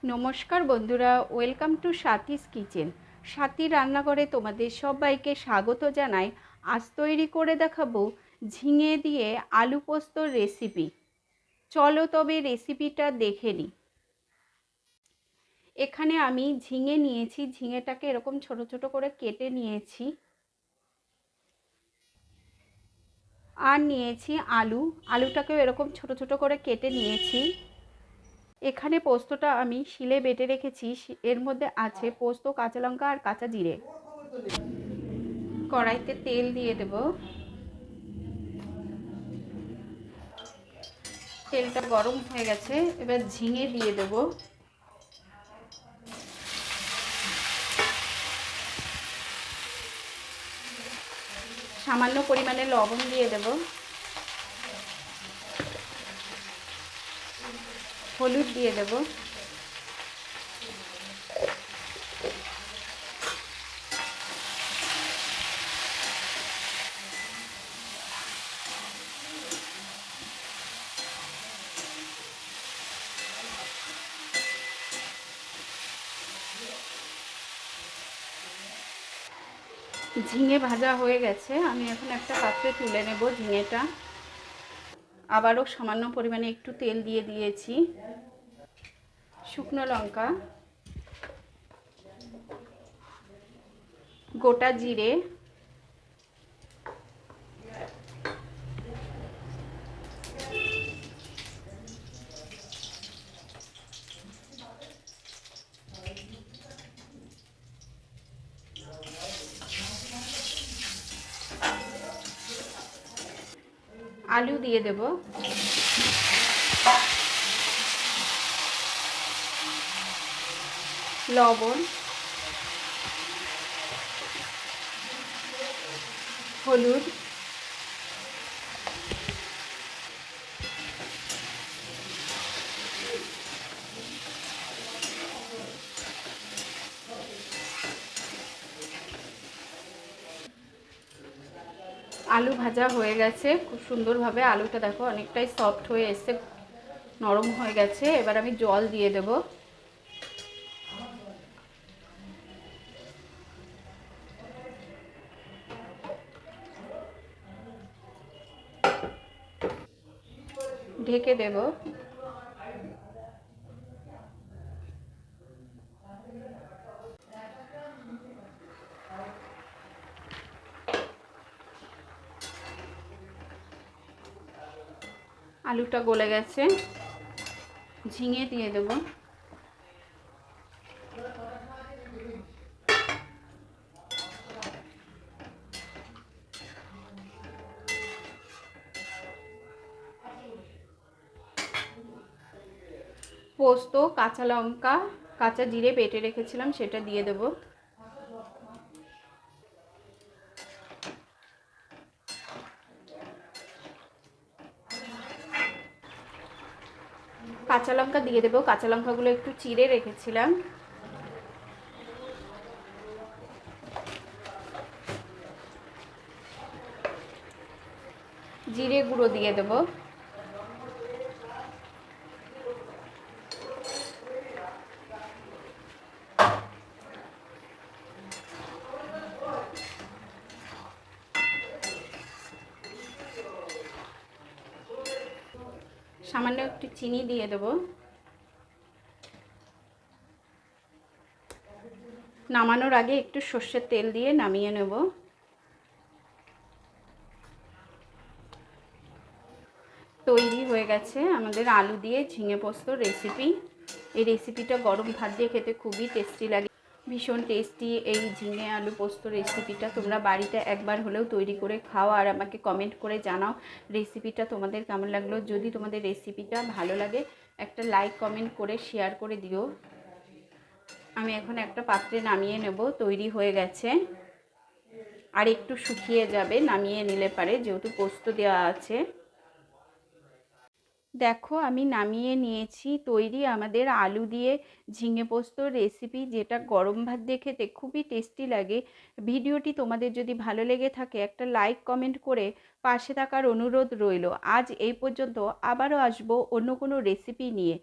নমস্কার বন্ধুরা, welcome to স্বাতীস kitchen. Swati রান্নাঘরে তোমাদের সবাইকে স্বাগত জানাই। আজ তৈরি করে দেখাবো ঝিঙে দিয়ে আলু পোস্তর রেসিপি। চলো তবে রেসিপিটা দেখে নিই। এখানে আমি ঝিঙে নিয়েছি, ঝিঙেটাকে এরকম ছোট ছোট করে কেটে নিয়েছি। আর নিয়েছি আলুটাকেও এরকম ছোট ছোট করে কেটে নিয়েছি। এখানে পোস্তটা আমি শিলে বেটে রেখেছি। এর মধ্যে আছে পোস্ত, কাঁচা লঙ্কা আর কাঁচা জিরে। কড়াইতে তেল দিয়ে দেব। তেলটা গরম হয়ে গেছে, এবার ঝিঙে দিয়ে দেব। সামান্য পরিমাণে লবণ দিয়ে দেব। হলুদ দিয়ে দেব। ঝিঙে ভাজা হয়ে গেছে, আমি এখন একটা পাত্রে তুলে নেব ঝিঙেটা। আবারও সামান্য পরিমাণে একটু তেল দিয়ে দিয়েছি। শুকনো লঙ্কা, গোটা জিরে, আলু দিয়ে দেব। লবণ, হলুদ, আলু ভাজা হয়ে গেছে খুব সুন্দরভাবে। আলুটা দেখো অনেকটাই সফট হয়ে এসছে, নরম হয়ে গেছে। এবার আমি জল দিয়ে দেব। ঢেকে দেব। আলুটা গলে গেছে, ঝিঙে দিয়ে দেব। পোস্ত, কাঁচা লঙ্কা, কাঁচা জিরে বেটে রেখেছিলাম সেটা দিয়ে দেব। কাঁচা লঙ্কা দিয়ে দেব। কাঁচা লঙ্কাগুলো একটু চিড়ে রেখেছিলাম। জিরে গুঁড়ো দিয়ে দেব। সামান্য একটু চিনি দিয়ে দেব। নামানোর আগে একটু সর্ষের তেল দিয়ে নামিয়ে নেব। তৈরি হয়ে গেছে আমাদের আলু দিয়ে ঝিঙে পোস্তর রেসিপি। এই রেসিপিটা গরম ভাত দিয়ে খেতে খুবই টেস্টি লাগে, ভীষণ টেস্টি। এই ঝিঙে আলু পোস্ত রেসিপিটা তোমরা বাড়িতে একবার হলেও তৈরি করে খাও, আর আমাকে কমেন্ট করে জানাও রেসিপিটা তোমাদের কেমন লাগলো। যদি তোমাদের রেসিপিটা ভালো লাগে একটা লাইক কমেন্ট করে শেয়ার করে দিও। আমি এখন একটা পাত্রে নামিয়ে নেব। তৈরি হয়ে গেছে, আর একটু শুকিয়ে যাবে নামিয়ে নিলে পারে, যেহেতু পোস্ত দেওয়া আছে। দেখো আমি নামিয়ে নিয়েছি। তৈরি আমাদের আলু দিয়ে ঝিঙে পোস্তর রেসিপি, যেটা গরম ভাত দিয়ে খেতে খুবই টেস্টি লাগে। ভিডিওটি তোমাদের যদি ভালো লেগে থাকে একটা লাইক কমেন্ট করে পাশে থাকার অনুরোধ রইল। আজ এই পর্যন্ত, আবারও আসবো অন্য কোনো রেসিপি নিয়ে।